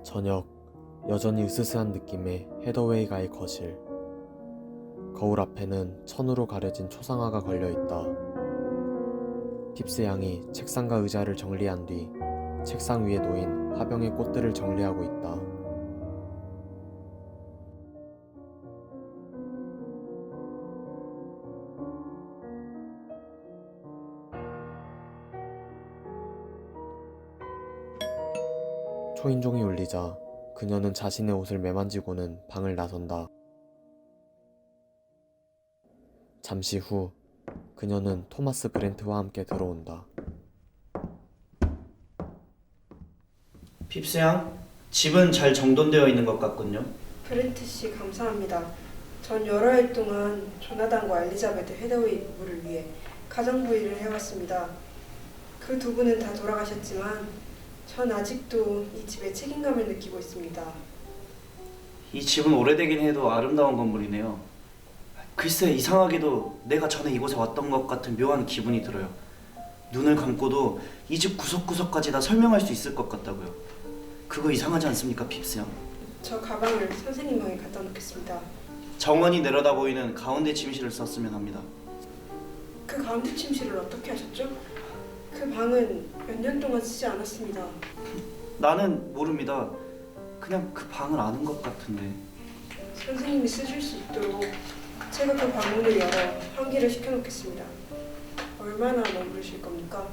저녁, 여전히 으스스한 느낌의 헤더웨이가의 거실. 거울 앞에는 천으로 가려진 초상화가 걸려있다. 핍스 양이 책상과 의자를 정리한 뒤 책상 위에 놓인 화병의 꽃들을 정리하고 있다. 초인종이 울리자 그녀는 자신의 옷을 매만지고는 방을 나선다. 잠시 후 그녀는 토마스 브렌트와 함께 들어온다. 핍스 양, 집은 잘 정돈되어 있는 것 같군요. 브렌트 씨 감사합니다. 전 여러 해 동안 조나단과 엘리자베트 헤더웨이 부부를 위해 가정부 일을 해왔습니다. 그 두 분은 다 돌아가셨지만 전 아직도 이 집에 책임감을 느끼고 있습니다. 이 집은 오래되긴 해도 아름다운 건물이네요. 글쎄, 이상하게도 내가 전에 이곳에 왔던 것 같은 묘한 기분이 들어요. 눈을 감고도 이 집 구석구석까지 다 설명할 수 있을 것 같다고요. 그거 이상하지 않습니까, 핍스 양? 저 가방을 선생님 방에 갖다 놓겠습니다. 정원이 내려다 보이는 가운데 침실을 썼으면 합니다. 그 가운데 침실을 어떻게 하셨죠? 그 방은 몇 년 동안 쓰지 않았습니다. 나는 모릅니다. 그냥 그 방을 아는 것 같은데. 선생님이 쓰실 수 있도록 제가 그 방문을 열어 환기를 시켜놓겠습니다. 얼마나 머무르실 겁니까?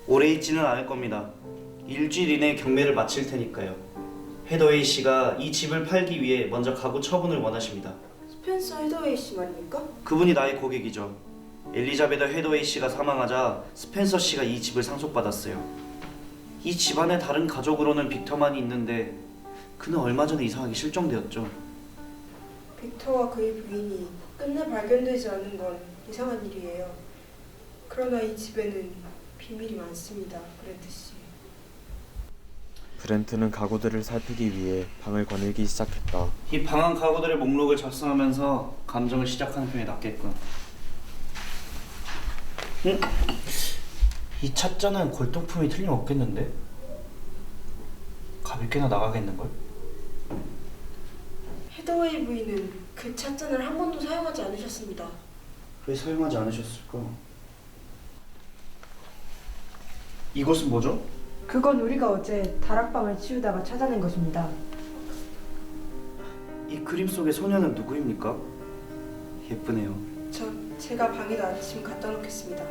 오래 있지는 않을 겁니다. 일주일 이내에 경매를 마칠 테니까요. 헤더웨이 씨가 이 집을 팔기 위해 먼저 가구 처분을 원하십니다. 스펜서 헤더웨이 씨 말입니까? 그분이 나의 고객이죠. 엘리자베트 헤더웨이 씨가 사망하자 스펜서 씨가 이 집을 상속받았어요. 이 집안의 다른 가족으로는 빅터만이 있는데 그는 얼마 전에 이상하게 실종되었죠. 빅터와 그의 부인이 끝내 발견되지 않은 건 이상한 일이에요. 그러나 이 집에는 비밀이 많습니다, 브렌트 씨. 브렌트는 가구들을 살피기 위해 방을 거닐기 시작했다. 이 방안 가구들의 목록을 작성하면서 감정을 시작하는 편이 낫겠군. 이 찻잔은 골동품이 틀림없겠는데? 값이 꽤나 나가겠는걸? 헤더웨이 부인은 그 찻잔을 한 번도 사용하지 않으셨습니다. 왜 사용하지 않으셨을까? 이것은 뭐죠? 그건 우리가 어제 다락방을 치우다가 찾아낸 것입니다. 이 그림 속의 소녀는 누구입니까? 예쁘네요. 제가 방에다 짐 갖다 놓겠습니다.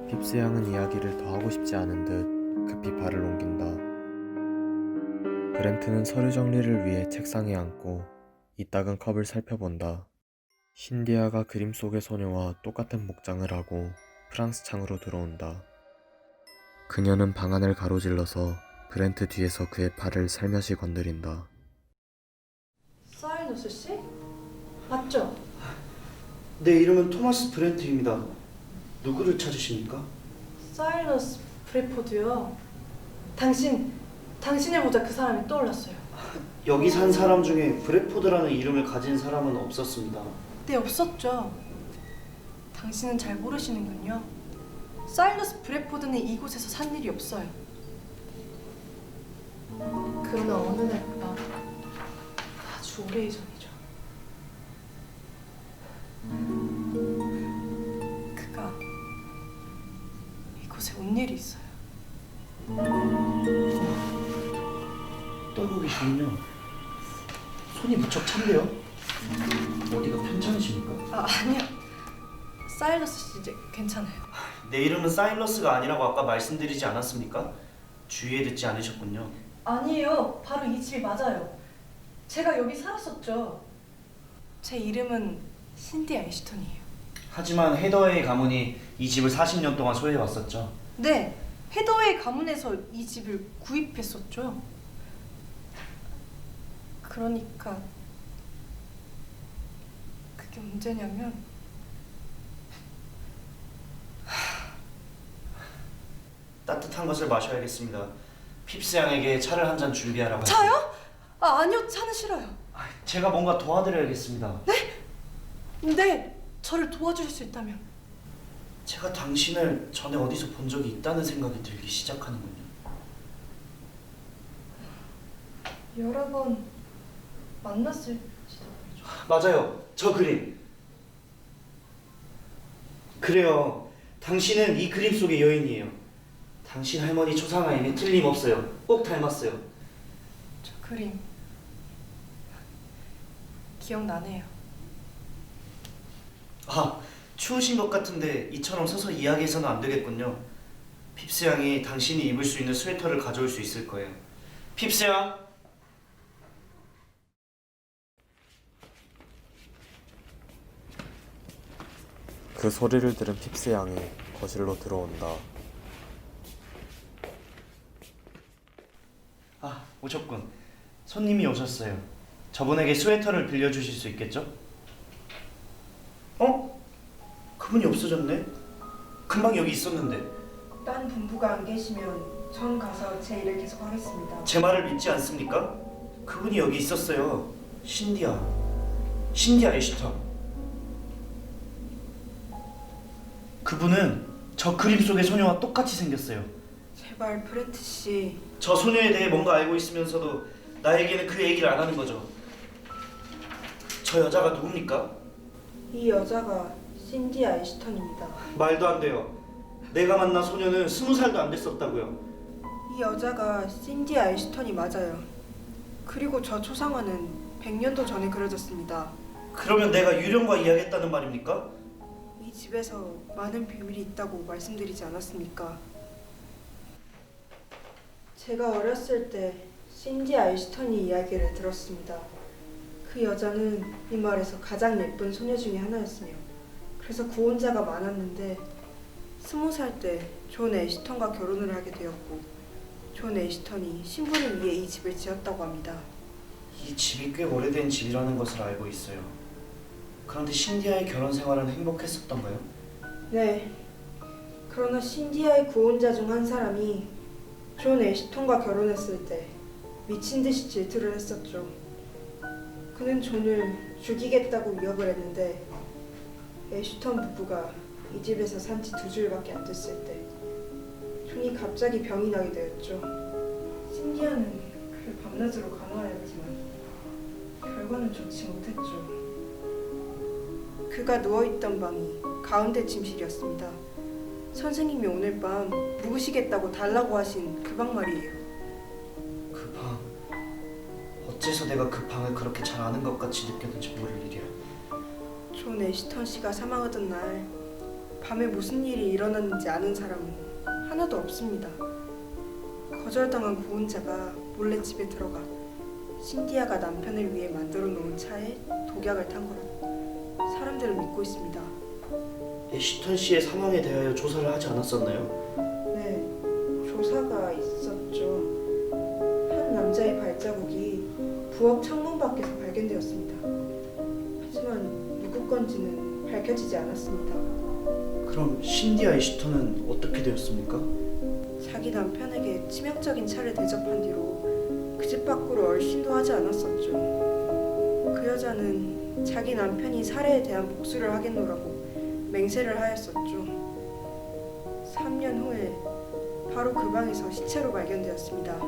핍스 양은 이야기를 더 하고 싶지 않은 듯 급히 발을 옮긴다. 브렌트는 서류 정리를 위해 책상에 앉고 이따금 컵을 살펴본다. 신디아가 그림 속의 소녀와 똑같은 복장을 하고 프랑스 창으로 들어온다. 그녀는 방안을 가로질러서 브렌트 뒤에서 그의 팔을 살며시 건드린다. 사이너스 씨? 맞죠? 내 이름은 토마스 브렌트입니다. 누구를 찾으십니까? 사일러스 브래포드요. 당신을 보자 그 사람이 떠올랐어요. 여기 산 사람 중에 브래포드라는 이름을 가진 사람은 없었습니다. 네, 없었죠. 당신은 잘 모르시는군요. 사일러스 브래포드는 이곳에서 산 일이 없어요. 그러나 어느 날 밤, 아주 오래전이죠. 그가 이곳에 온 일이 있어요. 떨고 계시군요. 손이 무척 찬데요? 어디가 편찮으십니까? 아니요. 사일러스 씨 이제 괜찮아요. 내 이름은 사일러스가 아니라고 아까 말씀드리지 않았습니까? 주위에 듣지 않으셨군요. 아니에요. 바로 이 집이 맞아요. 제가 여기 살았었죠. 제 이름은 신디 애쉬턴이에요. 하지만 헤더웨이 가문이 이 집을 40년 동안 소유해 왔었죠. 네, 헤더웨이 가문에서 이 집을 구입했었죠. 그러니까 그게 언제냐면 따뜻한 것을 마셔야겠습니다. 핍스 양에게 차를 한 잔 준비하라고 차요? 아, 아니요, 차는 싫어요. 제가 뭔가 도와드려야겠습니다. 네, 저를 도와주실 수 있다면. 제가 당신을 전에 어디서 본 적이 있다는 생각이 들기 시작하는군요. 여러 번 만났을지도 모르죠. 맞아요. 저 그림. 그래요. 당신은 이 그림 속의 여인이에요. 당신 할머니 초상화임에 틀림없어요. 꼭 닮았어요. 저 그림 기억나네요. 아, 추우신 것 같은데 이처럼 서서 이야기해서는 안 되겠군요. 핍스 양이 당신이 입을 수 있는 스웨터를 가져올 수 있을 거예요. 핍스 양! 그 소리를 들은 핍스 양이 거실로 들어온다. 아, 오셨군. 손님이 오셨어요. 저분에게 스웨터를 빌려주실 수 있겠죠? 어? 그분이 없어졌네? 금방 여기 있었는데. 딴 분부가 안 계시면 전 가서 제 일을 계속 하겠습니다. 제 말을 믿지 않습니까? 그분이 여기 있었어요. 신디아 애쉬턴. 그분은 저 그림 속의 소녀와 똑같이 생겼어요. 제발 브렌트 씨. 저 소녀에 대해 뭔가 알고 있으면서도 나에게는 그 얘기를 안 하는 거죠. 저 여자가 누굽니까? 이 여자가 신디 애쉬턴입니다. 말도 안 돼요. 내가 만난 소녀는 20살도 안 됐었다고요. 이 여자가 신디 애쉬턴이 맞아요. 그리고 저 초상화는 100년도 전에 그려졌습니다. 그러면 내가 유령과 이야기했다는 말입니까? 이 집에서 많은 비밀이 있다고 말씀드리지 않았습니까? 제가 어렸을 때 신디 애쉬턴이 이야기를 들었습니다. 그 여자는 이 마을에서 가장 예쁜 소녀 중에 하나였으며 그래서 구원자가 많았는데 20살 때 존 애쉬턴과 결혼을 하게 되었고 존 애쉬턴이 신부를 위해 이 집을 지었다고 합니다. 이 집이 꽤 오래된 집이라는 것을 알고 있어요. 그런데 신디아의 결혼 생활은 행복했었던가요? 네. 그러나 신디아의 구원자 중 한 사람이 존 애쉬턴과 결혼했을 때 미친 듯이 질투를 했었죠. 그는 존을 죽이겠다고 위협을 했는데 애쉬턴 부부가 이 집에서 산 지 2주일밖에 안 됐을 때 존이 갑자기 병이 나게 되었죠. 신디아는 그를 밤낮으로 간호하였지만 결과는 좋지 못했죠. 그가 누워있던 방이 가운데 침실이었습니다. 선생님이 오늘 밤 묵으시겠다고 달라고 하신 그 방 말이에요. 그 방... 어째서 내가 그 방을 그렇게 잘 아는 것 같이 느꼈는지 모를 일이야. 존 애쉬턴 씨가 사망하던 날 밤에 무슨 일이 일어났는지 아는 사람은 하나도 없습니다. 거절당한 구원자가 몰래 집에 들어가 신디아가 남편을 위해 만들어 놓은 차에 독약을 탄 거라고 사람들은 믿고 있습니다. 애쉬턴 씨의 사망에 대하여 조사를 하지 않았었나요? 네, 조사가 있었죠. 한 남자의 발자국이 부엌 창문 밖에서 발견되었습니다. 하지만 누구 건지는 밝혀지지 않았습니다. 그럼 신디아 애쉬턴은 어떻게 되었습니까? 자기 남편에게 치명적인 차를 대접한 뒤로 그 집 밖으로 얼씬도 하지 않았었죠. 그 여자는 자기 남편이 살해에 대한 복수를 하겠노라고 맹세를 하였었죠. 3년 후에 바로 그 방에서 시체로 발견되었습니다.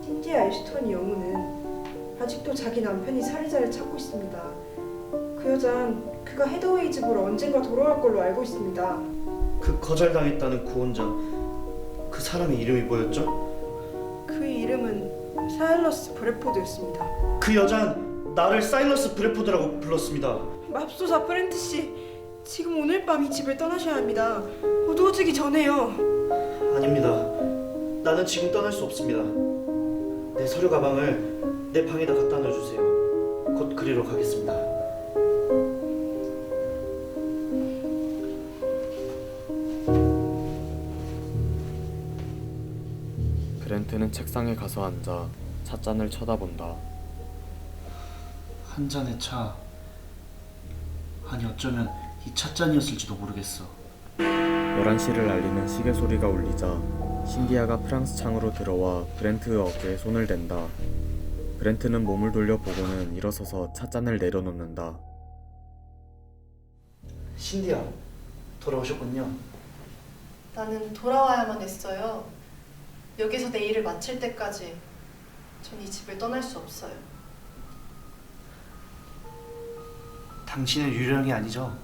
신디아 애쉬턴의 영혼은 아직도 자기 남편이 살해자를 찾고 있습니다. 그 여잔 그가 헤더웨이 집으로 언젠가 돌아올 걸로 알고 있습니다. 그 거절당했다는 구원자, 그 사람의 이름이 뭐였죠? 그 이름은 사일러스 브래포드였습니다. 그 여잔 나를 사일러스 브래포드라고 불렀습니다. 맙소사 프렌트 씨, 지금 오늘 밤 이 집을 떠나셔야 합니다. 어두워지기 전에요. 아닙니다. 나는 지금 떠날 수 없습니다. 내 서류 가방을 내 방에다 갖다 놔주세요. 곧 그리로 가겠습니다. 그랜트는 책상에 가서 앉아 찻잔을 쳐다본다. 한 잔의 차. 아니 어쩌면 이 찻잔이었을지도 모르겠어. 11시를 알리는 시계 소리가 울리자 신디아가 프랑스 창으로 들어와 브렌트의 어깨에 손을 댄다. 브렌트는 몸을 돌려보고는 일어서서 찻잔을 내려놓는다. 신디야, 돌아오셨군요. 나는 돌아와야만 했어요. 여기서 내 일을 마칠 때까지 전 이 집을 떠날 수 없어요. 당신은 유령이 아니죠?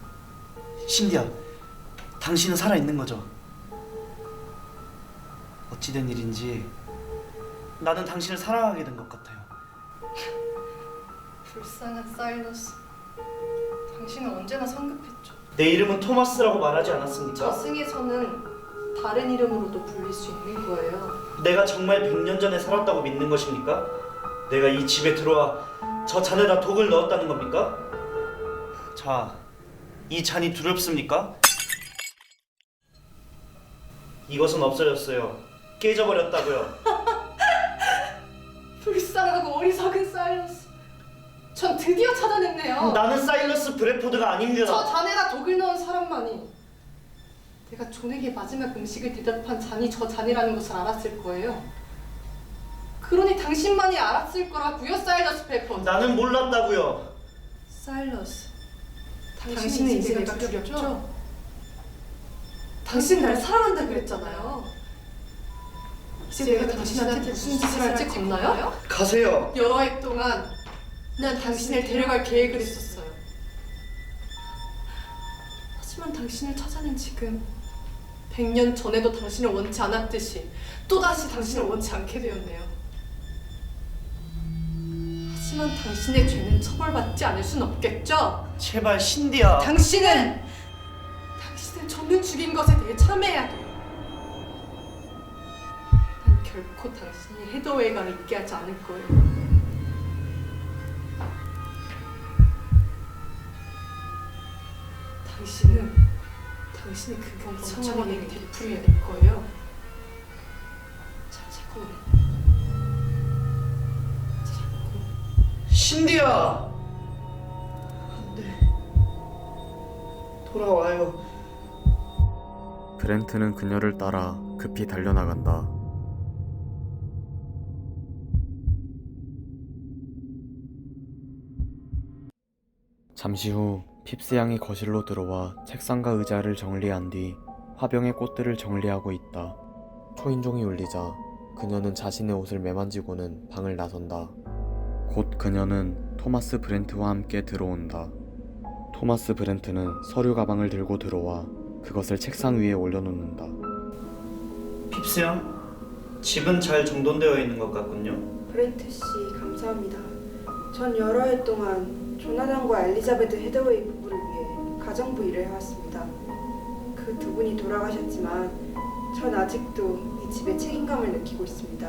신디야, 당신은 살아있는 거죠? 어찌된 일인지 나는 당신을 사랑하게 된 것 같아요. 불쌍한 사일러스. 당신은 언제나 성급했죠. 내 이름은 토마스라고 말하지 않았습니까? 저승에서는 다른 이름으로도 불릴 수 있는 거예요. 내가 정말 100년 전에 살았다고 믿는 것입니까? 내가 이 집에 들어와 저 잔에다 독을 넣었다는 겁니까? 자, 이 잔이 두렵습니까? 이것은 없어졌어요. 깨져버렸다고요. 불쌍하고 어리석은 사일러스. 전 드디어 찾아냈네요. 나는 사일러스 브래포드가 아닙니다. 저 잔에다 독을 넣은 사람만이 내가 존에게 마지막 음식을 대접한 잔이 저 잔이라는 것을 알았을 거예요. 그러니 당신만이 알았을 거라고요, 사일러스 페퍼. 나는 몰랐다고요. 사일러스, 당신은 이제 내가 두렵죠? 당신 날 사랑한다 그랬잖아요. 이제 내가 당신한테 무슨 짓을 할지 겁나요? 가세요. 여러 해 동안 난 당신을 데려갈 계획을 했었어요. 하지만 당신을 찾아낸 지금 100년 전에도 당신을 원치 않았듯이 또다시 당신을 원치 않게 되었네요. 하지만 당신의 죄는 처벌받지 않을 순 없겠죠? 제발 신디야. 당신은 저는 죽인 것에 대해 참회해야 돼요. 난 결코 당신이 헤더웨이가 있게 하지 않을 거예요. 당신이 그 멍청이에게 되풀이해야 될 거예요. 자꾸 신디야. 안돼. 돌아와요. 브렌트는 그녀를 따라 급히 달려나간다. 잠시 후 핍스 양이 거실로 들어와 책상과 의자를 정리한 뒤 화병에 꽃들을 정리하고 있다. 초인종이 울리자 그녀는 자신의 옷을 매만지고는 방을 나선다. 곧 그녀는 토마스 브렌트와 함께 들어온다. 토마스 브렌트는 서류 가방을 들고 들어와 그것을 책상 위에 올려놓는다. 핍스 형, 집은 잘 정돈되어 있는 것 같군요. 브렌트 씨, 감사합니다. 전 여러 해 동안 조나단과 엘리자베트 헤더웨이 부부를 위해 가정부 일을 해왔습니다. 그 두 분이 돌아가셨지만 전 아직도 이 집에 책임감을 느끼고 있습니다.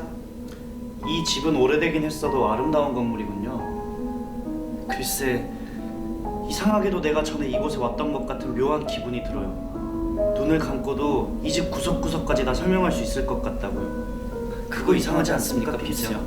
이 집은 오래되긴 했어도 아름다운 건물이군요. 글쎄, 이상하게도 내가 전에 이곳에 왔던 것 같은 묘한 기분이 들어요. 눈을 감고도 이 집 구석구석까지 다 설명할 수 있을 것 같다고요. 그거 이상하지 않습니까, 핍스 형?